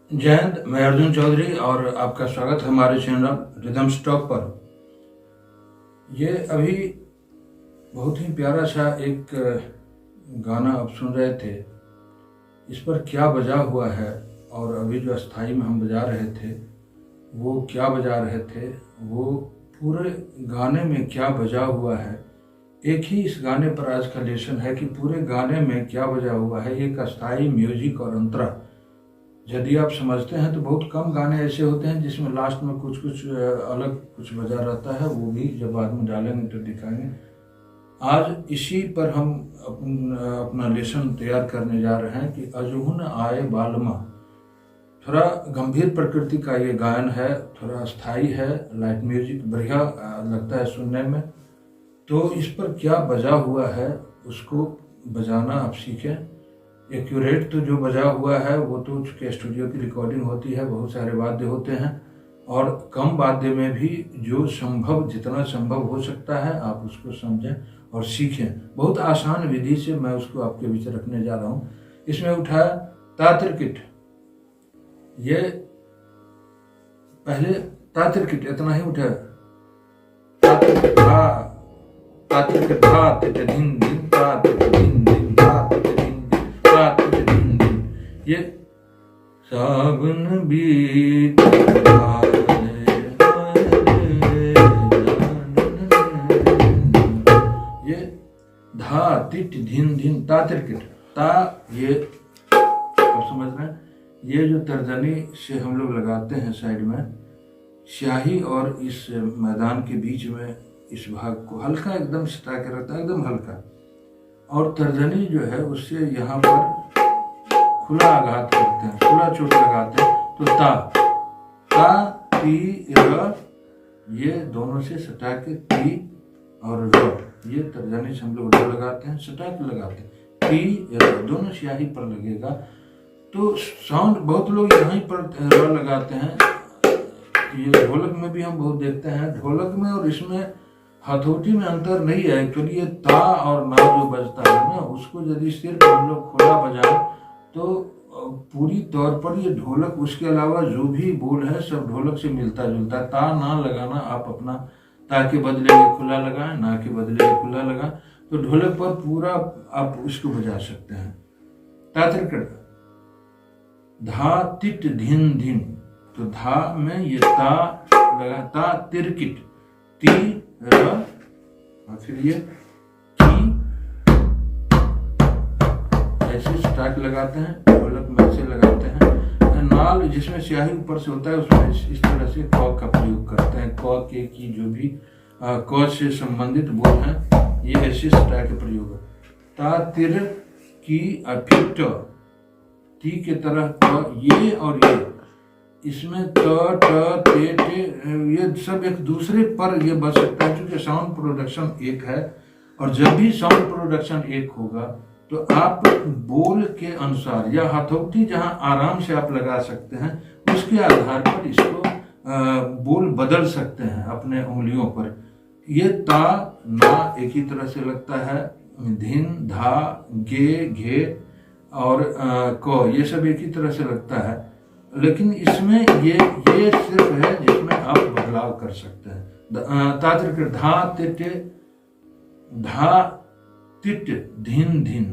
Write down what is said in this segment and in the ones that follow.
जय हिंद, मैं अर्जुन चौधरी और आपका स्वागत है हमारे चैनल रिदम स्टॉक पर। ये अभी बहुत ही प्यारा सा एक गाना आप सुन रहे थे। इस पर क्या बजा हुआ है और अभी जो स्थाई में हम बजा रहे थे वो क्या बजा रहे थे, वो पूरे गाने में क्या बजा हुआ है। एक ही इस गाने पर आज का लेसन है कि पूरे गाने में क्या बजा हुआ है, एक अस्थाई म्यूजिक और अंतरा। यदि आप समझते हैं तो बहुत कम गाने ऐसे होते हैं जिसमें लास्ट में कुछ अलग कुछ बजा रहता है, वो भी जब बाद में डालेंगे तो दिखाएंगे। आज इसी पर हम अपना लेसन तैयार करने जा रहे हैं कि अजहुन आए बालमा। थोड़ा गंभीर प्रकृति का ये गायन है, थोड़ा स्थाई है, लाइट म्यूजिक बढ़िया लगता है सुनने में। तो इस पर क्या बजा हुआ है उसको बजाना आप सीखें। एक्यूरेट तो जो बजा हुआ है वो तो चूँकि स्टूडियो की रिकॉर्डिंग होती है, बहुत सारे वाद्य होते हैं और कम वाद्य में भी जो संभव, जितना संभव हो सकता है आप उसको समझें और सीखें। बहुत आसान विधि से मैं उसको आपके बीच रखने जा रहा हूँ। इसमें उठाया तात्रिकिट, ये पहले तात्रिकिट इतना ही उठाया, तात्रिकिट धा, तात्रिकिट धा तिट धिन धिन तात्रिकिट धिन धिन धा तिट धिन ये सावन बीत ये धा तिट धिन धिन ता तिरकिट ता, ये अब समझ रहे हैं। ये जो तर्जनी से हम लोग लगाते हैं साइड में, स्याही और इस मैदान के बीच में इस भाग को हल्का एकदम सटा के रहता है, एकदम हल्का। और तर्जनी जो है उससे यहाँ पर खुला आघात करते हैं, खुला चोट लगाते हैं। तो ता ता ती र, ये दोनों से सटा के ती और र, ये तर्जनी से हम लोग लगाते हैं, सटा के लगाते हैं। ती र दोनों स्याही पर लगेगा तो साउंड, बहुत लोग यहीं पर र लगाते हैं। ये ढोलक में भी हम बहुत देखते हैं, ढोलक में और इसमें हथौटी में अंतर नहीं है एक्चुअली। ये ता और ना जो बजता है ना, उसको यदि सिर्फ हम लोग खुला बजाएं तो पूरी तौर पर ये ढोलक, उसके अलावा जो भी बोल है सब ढोलक से मिलता जुलता। ता ना लगाना, आप अपना ता के बदले ये खुला लगाएं, ना के बदले ये खुला लगाएं, तो ढोलक पर पूरा आप उसको बजा सकते हैं। तात्रिकट धा तिट धिन धिन, तो धा में ये ता लगा, ता तिरकिट ती र, और फिर ये की, ऐसे स्टार्ट लगाते हैं, ढोलक में ऐसे लगाते हैं। नाल जिसमें स्याही ऊपर से होता है उसमें इस तरह से क का प्रयोग करते हैं। क के की जो भी क से संबंधित बोल हैं, ये ऐसे स्टार्ट का प्रयोग है। ता तिर की फिर ट, टी के तरह क, ये और ये, इसमें त ट ते टे, ये सब एक दूसरे पर ये बच सकता है क्योंकि साउंड प्रोडक्शन एक है। और जब भी साउंड प्रोडक्शन एक होगा तो आप बोल के अनुसार या हथौटी जहां आराम से आप लगा सकते हैं उसके आधार पर इसको बोल बदल सकते हैं अपने उंगलियों पर। ये ता ना एक ही तरह से लगता है, धिन धा गे घे और क, ये सब एक ही तरह से लगता है। लेकिन इसमें ये सिर्फ है जिसमें आप बदलाव कर सकते हैं। तात्रिक धा तिट, धा तिट धिन धिन,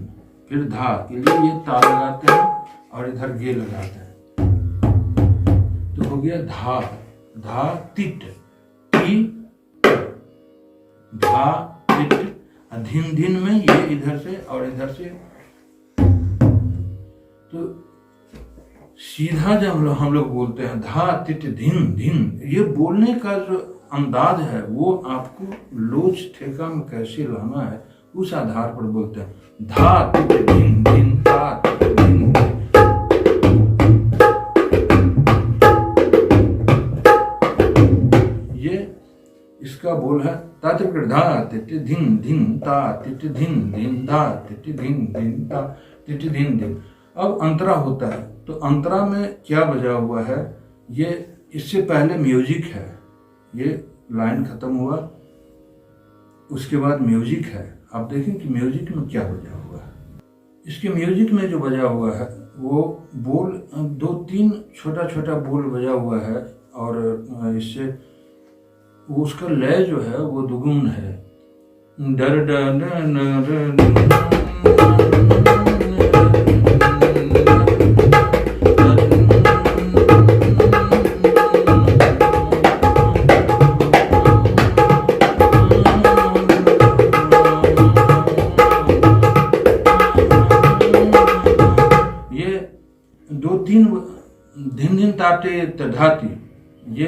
फिर धा के लिए ये ता लगाते हैं और इधर गे लगाते हैं, तो हो गया धा, धा तिट टी, धा तिट। धिन धिन में ये इधर से और इधर से। तो सीधा जब हम लोग बोलते हैं धा तिट धिन धिन, ये बोलने का जो अंदाज है वो आपको लोच ठेका में कैसे लाना है उस आधार पर बोलते हैं। धा तिट धिन धिन ता तिट धिन। ये इसका बोल है तात्रिक धा तिट धिन धिन ता तिट धिन धिन धा तिट धिन धिन ता तिट धिन धिन। अब अंतरा होता है, तो अंतरा में क्या बजा हुआ है, ये इससे पहले म्यूजिक है, ये लाइन खत्म हुआ उसके बाद म्यूजिक है। आप देखें कि म्यूजिक में क्या बजा हुआ है। इसके म्यूजिक में जो बजा हुआ है वो बोल 2-3 छोटा छोटा बोल बजा हुआ है, और इससे वो उसका लय जो है वो दुगुन है। डर डर धिन धिन ताटे तधाती, ये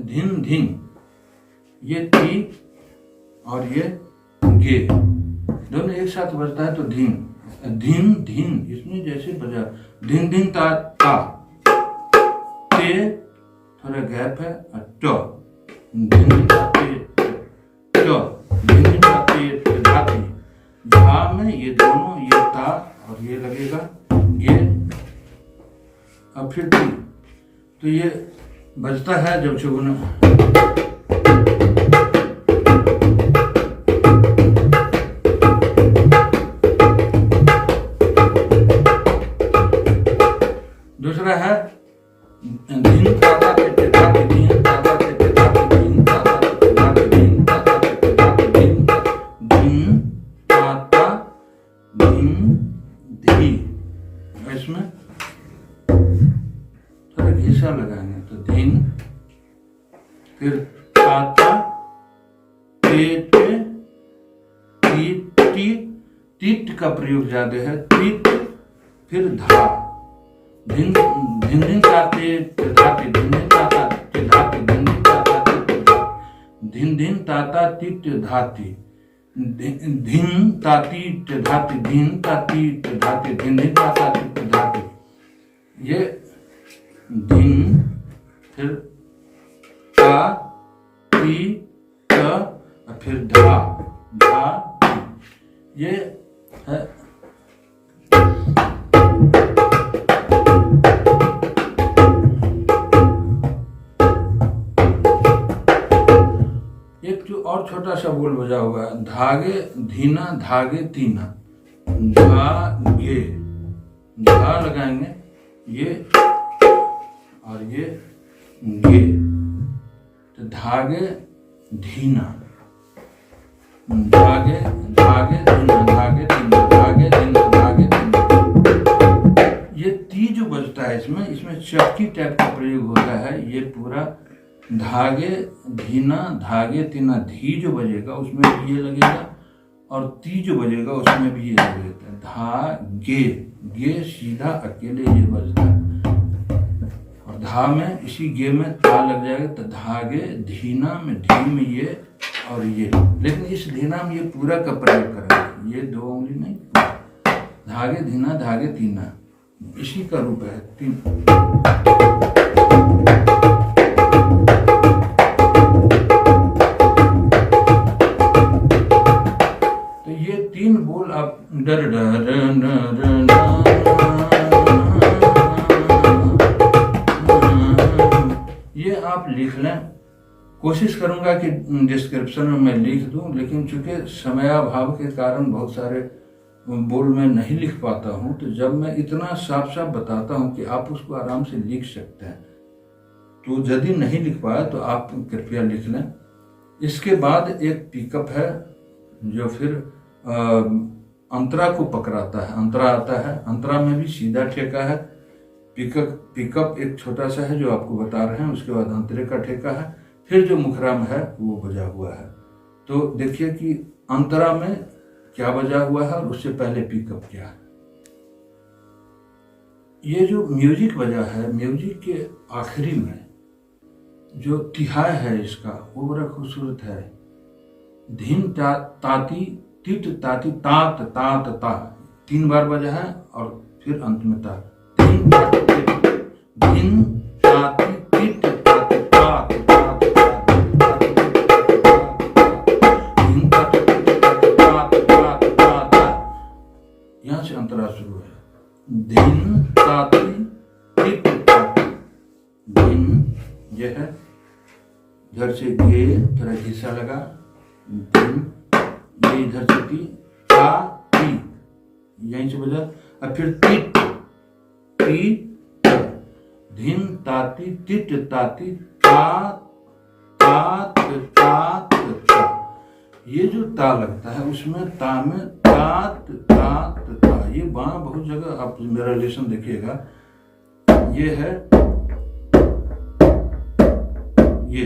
धिन धिन, ये ती और ये गे दोनों एक साथ बजता है तो धिन धिन धिन। इसमें जैसे बजा धिन धिन ता ता, ते थोड़ा गैप है, ट धिन धिन ता ते ट धिन धिन ता ते तधाती। झा में ये दोनों, ये ता और ये लगेगा ये, अब फिर ती, तो ये बजता है जब चुगना। दूसरा है धिन ताता टिट धाती धिन ताता टिट धाती धिन ताता टिट धाती धिन ताता टिट धाती धिन धिन ताता धिन धी। इसमें थोड़ा घिसा लगाएंगे तो धिन, फिर ताता टेट टीट टीट का प्रयोग ज्यादा है, टीट, फिर धा धिन धिन धिन ताते धाते धिन धिन ताता टिट धाते धिन धिन ताता टिट धिन धिन ताता टिट धाती धिन ताती टिट धाती धिन ताती टिट धाती धिन धिन ताता टिट धाती। ये धिन, फिर ता ती त, फिर धा धा, ये है। एक जो और छोटा सा बोल बजा हुआ है, धागे धीना धागे तीना, धागे, धा लगाएंगे ये और ये गे, तो धागे धीना, धागे धागे धीना धागे धीना धागे धीना धागे धीना। ये ती जो बजता है इसमें चक्की टाइप का प्रयोग होता है। ये पूरा धागे धीना धागे तीना, धी जो बजेगा उसमें भी ये लगेगा और ती जो बजेगा उसमें भी ये लगेगा। धा गे, गे सीधा अकेले ये बजता है, और धा में इसी गे में ता लग जाएगा तो धागे धीना में धी में ये और ये। लेकिन इस धीना में ये पूरा का प्रयोग करेंगे, ये 2 उंगली नहीं, धागे धीना धागे तीना, इसी का रूप है तीन। तो ये 3 बोल आप डर डर ये आप लिख लें। कोशिश करूंगा कि डिस्क्रिप्शन में मैं लिख दूं, लेकिन चूंकि समयाभाव के कारण बहुत सारे बोल मैं नहीं लिख पाता हूं, तो जब मैं इतना साफ साफ बताता हूं कि आप उसको आराम से लिख सकते हैं, तो यदि नहीं लिख पाया तो आप कृपया लिख लें। इसके बाद एक पिकअप है जो फिर अंतरा को पकड़ाता है, अंतरा आता है। अंतरा में भी सीधा ठेका है, पिकअप एक छोटा सा है जो आपको बता रहे हैं, उसके बाद अंतरे का ठेका है, फिर जो मुखराम है वो बजा हुआ है। तो देखिए कि अंतरा में क्या बजा हुआ है और उससे पहले पिकअप क्या है। ये जो म्यूजिक बजा है, म्यूजिक के आखिरी में जो तिहाई है इसका वो बड़ा खूबसूरत है। धीम ताती तिट ताती तात तात ता 3 बार बजा है और फिर अंत में ता। धीम ताती तिट ताती तात तात तात। यहाँ से अंतरा शुरू है। धीम ताती तिट ताती। धीम ये है, इधर से गे थोड़ा घिसा लगा, ये इधर से टी ता टी, यहीं से बजा, और फिर टिट टी धीम ताती टिट ताती ता तात तात ता। ये जो ता लगता है उसमें ता में तात तात ता। ये वहां बहुत जगह आप मेरा लेसन देखिएगा, ये है ये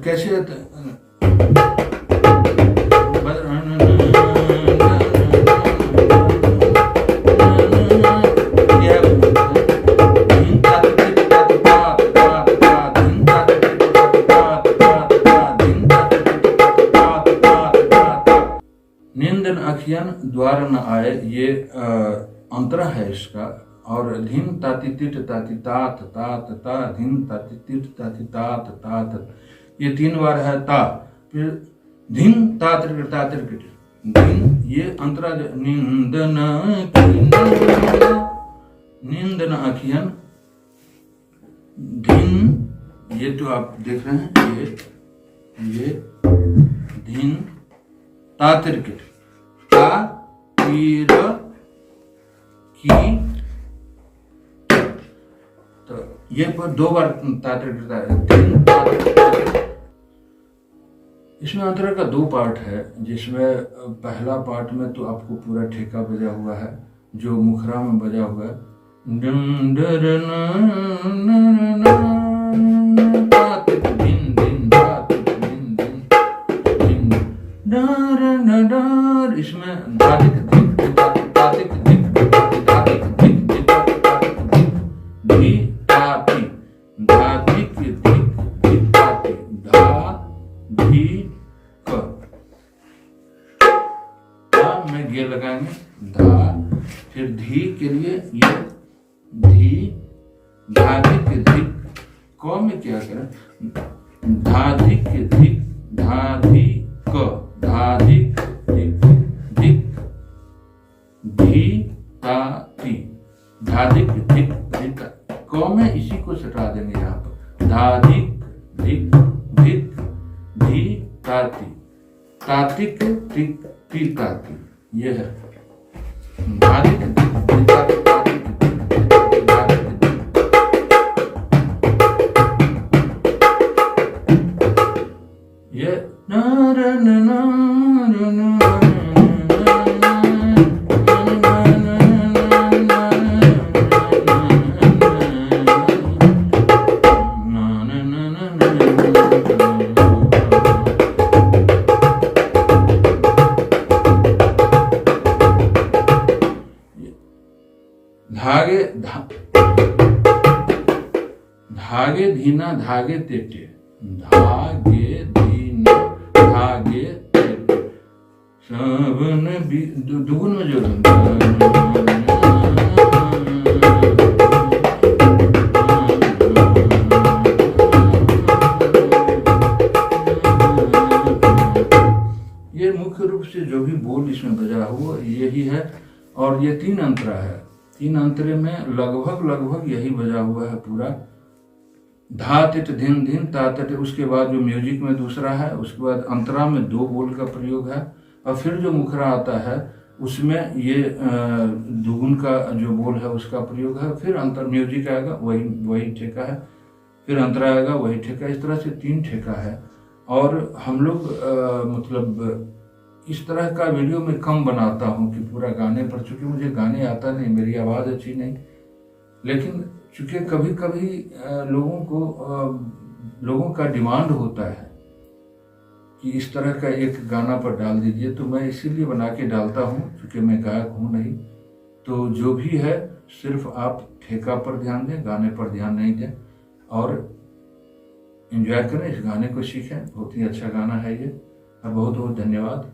कैसे नींदन अखियन द्वार न आए, ये अंतरा है इसका। और धीम ताती तिट ताती तात तात ता, धीम ताती तिट ताती तात तात, ये 3 बार है ता। फिर धीम तात्र तात्र धीम, ये अंतरा नींदन नींदन अखियन धीम, ये तो आप देख रहे हैं, ये धीम तात्र ता तीर की, तो ये पर 2 बार तात्र करता है। इसमें अंतरा का 2 पार्ट है, जिसमें पहला पार्ट में तो आपको पूरा ठेका बजा हुआ है जो मुखरा में बजा हुआ है। इसमें धातिक में गे लगाएंगे धा, फिर धी के लिए ये धी, धाधिक धिक, क में क्या करें, धाधिक धिक धाधि क, धाधिक धिक धिक धी ता ती, धाधिक धिक धिक, क में इसी को सटा देंगे यहाँ पर, धाधिक धिक धिक धी ताती, तातिक टिक टी ताती, ये है धाधिक धिक ताती तातिक ये धागे धीना धागे तेटे, धागे धीना धागे तेटे, सबन भी दुगुन में जोड़ो, ये मुख्य रूप से जो भी बोल इसमें बजा हुआ यही है। और ये 3 अंतरा है, 3 अंतरे में लगभग यही बजा हुआ है पूरा। धा तिट धिन धिन ता तट, उसके बाद जो म्यूजिक में दूसरा है, उसके बाद अंतरा में 2 बोल का प्रयोग है, और फिर जो मुखरा आता है उसमें ये दुगुन का जो बोल है उसका प्रयोग है, फिर अंतर म्यूजिक आएगा वही ठेका है, फिर अंतरा आएगा वही ठेका, इस तरह से 3 ठेका है। और हम लोग मतलब इस तरह का वीडियो मैं कम बनाता हूँ कि पूरा गाने पर, चूँकि मुझे गाने आता नहीं, मेरी आवाज़ अच्छी नहीं, लेकिन चूँकि कभी कभी लोगों का डिमांड होता है कि इस तरह का एक गाना पर डाल दीजिए, तो मैं इसीलिए बना के डालता हूँ, क्योंकि मैं गायक हूँ नहीं। तो जो भी है, सिर्फ आप ठेका पर ध्यान दें, गाने पर ध्यान नहीं दें, और एंजॉय करें, इस गाने को सीखें। बहुत ही अच्छा गाना है ये। और बहुत बहुत धन्यवाद।